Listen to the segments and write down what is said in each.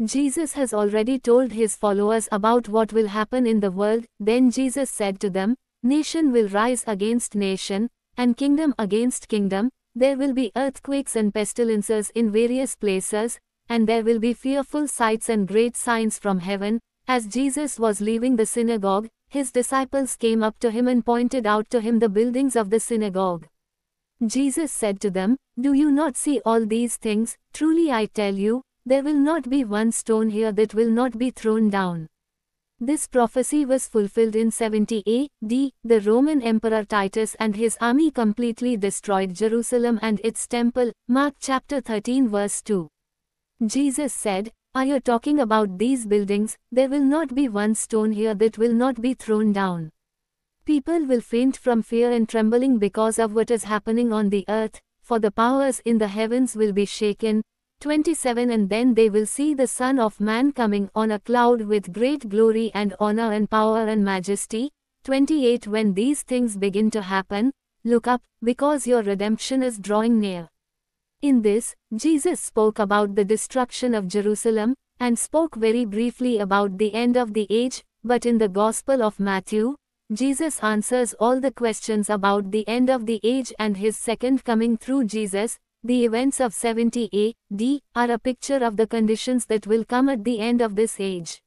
Jesus has already told his followers about what will happen in the world. Then Jesus said to them, "Nation will rise against nation, and kingdom against kingdom. There will be earthquakes and pestilences in various places, and there will be fearful sights and great signs from heaven." As Jesus was leaving the synagogue, his disciples came up to him and pointed out to him the buildings of the synagogue. Jesus said to them, "Do you not see all these things? Truly I tell you, there will not be one stone here that will not be thrown down." This prophecy was fulfilled in 70 AD. The Roman Emperor Titus and his army completely destroyed Jerusalem and its temple. Mark chapter 13 verse 2. Jesus said, "Are you talking about these buildings? There will not be one stone here that will not be thrown down." People will faint from fear and trembling because of what is happening on the earth, for the powers in the heavens will be shaken. 27 And then they will see the Son of Man coming on a cloud with great glory and honor and power and majesty. 28 When these things begin to happen, look up, because your redemption is drawing near. In this, Jesus spoke about the destruction of Jerusalem, and spoke very briefly about the end of the age, but in the Gospel of Matthew, Jesus answers all the questions about the end of the age and his second coming through Jesus. The events of 70 AD are a picture of the conditions that will come at the end of this age.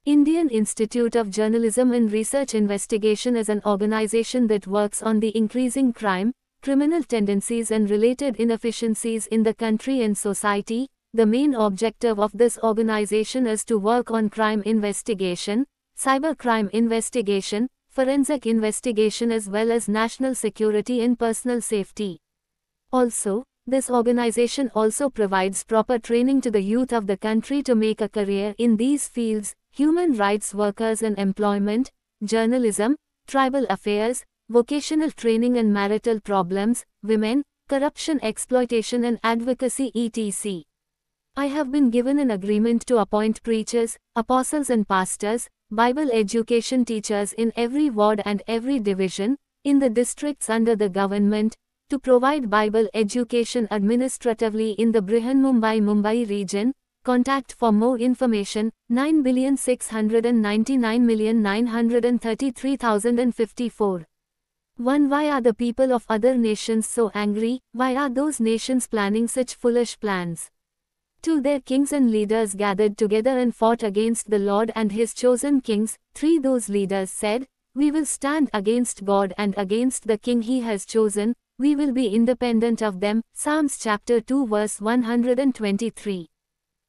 Indian Institute of Journalism and Research Investigation is an organization that works on the increasing crime, criminal tendencies and related inefficiencies in the country and society. The main objective of this organization is to work on crime investigation, cybercrime investigation, forensic investigation as well as national security and personal safety. Also, this organization also provides proper training to the youth of the country to make a career in these fields: human rights workers and employment, journalism, tribal affairs, vocational training and marital problems, women, corruption, exploitation and advocacy etc. I have been given an agreement to appoint preachers, apostles and pastors, Bible education teachers in every ward and every division, in the districts under the government, to provide Bible education administratively in the Brihanmumbai region. Contact for more information, 9,699,933,054. 1. Why are the people of other nations so angry? Why are those nations planning such foolish plans? 2. Their kings and leaders gathered together and fought against the Lord and his chosen kings. 3. Those leaders said, "We will stand against God and against the king he has chosen. We will be independent of them." Psalms chapter 2 verse 123.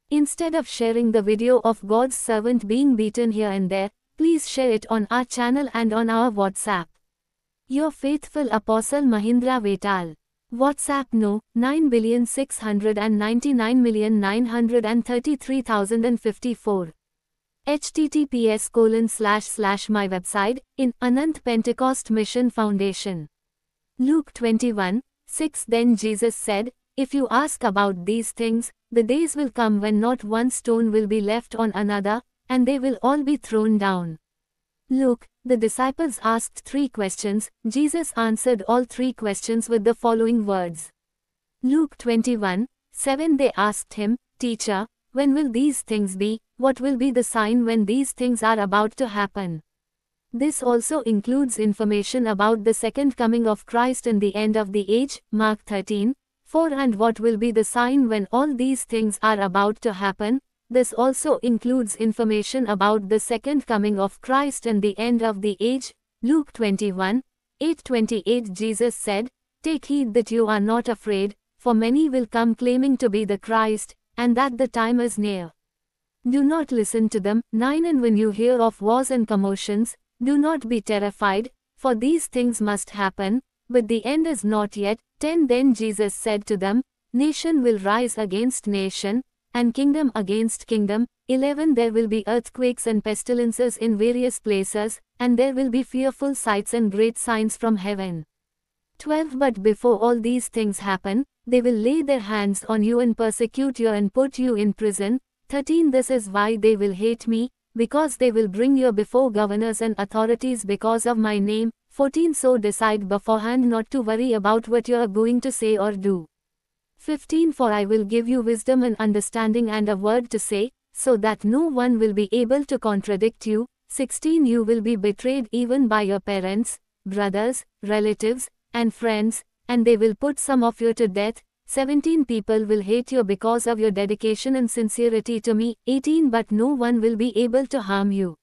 Instead of sharing the video of God's servant being beaten here and there, please share it on our channel and on our WhatsApp. Your faithful Apostle Mahindra Vetal. WhatsApp No. 9,699,933,054. https:// my website, in Anant Pentecost Mission Foundation. Luke 21:6 Then Jesus said, "If you ask about these things, the days will come when not one stone will be left on another, and they will all be thrown down." Look, the disciples asked 3 questions. Jesus answered all 3 questions with the following words. Luke 21:7 They asked him, "Teacher, when will these things be? What will be the sign when these things are about to happen?" This also includes information about the second coming of Christ and the end of the age. Mark 13:4 And what will be the sign when all these things are about to happen? This also includes information about the second coming of Christ and the end of the age. Luke 21:8-28 Jesus said, "Take heed that you are not afraid, for many will come claiming to be the Christ, and that the time is near. Do not listen to them." 9 And when you hear of wars and commotions, do not be terrified, for these things must happen, but the end is not yet. 10 Then Jesus said to them, "Nation will rise against nation, and kingdom against kingdom." 11 There will be earthquakes and pestilences in various places, and there will be fearful sights and great signs from heaven. 12 But before all these things happen, they will lay their hands on you and persecute you and put you in prison. 13 This is why they will hate me, because they will bring you before governors and authorities because of my name. 14 So decide beforehand not to worry about what you are going to say or do. 15 For I will give you wisdom and understanding and a word to say. so that no one will be able to contradict you. 16 You will be betrayed even by your parents, brothers, relatives, and friends, and they will put some of you to death. 17 People will hate you because of your dedication and sincerity to me. 18 But no one will be able to harm you.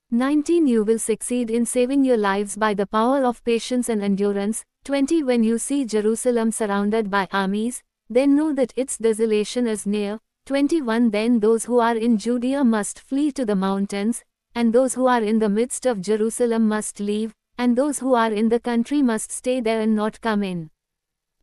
19 You will succeed in saving your lives by the power of patience and endurance. 20 When you see Jerusalem surrounded by armies, then know that its desolation is near. 21 Then those who are in Judea must flee to the mountains, and those who are in the midst of Jerusalem must leave, and those who are in the country must stay there and not come in.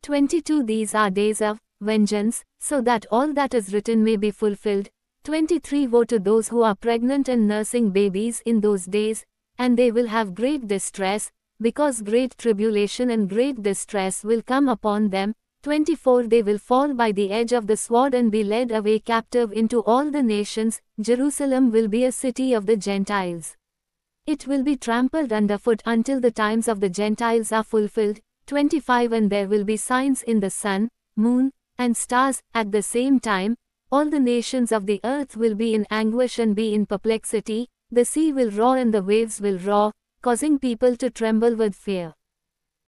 22 These are days of vengeance, so that all that is written may be fulfilled. 23 Woe to those who are pregnant and nursing babies in those days, and they will have great distress, because great tribulation and great distress will come upon them. 24 They will fall by the edge of the sword and be led away captive into all the nations. Jerusalem will be a city of the Gentiles. It will be trampled underfoot until the times of the Gentiles are fulfilled. 25 And there will be signs in the sun, moon, and stars at the same time. All the nations of the earth will be in anguish and be in perplexity. The sea will roar and the waves will roar, causing people to tremble with fear.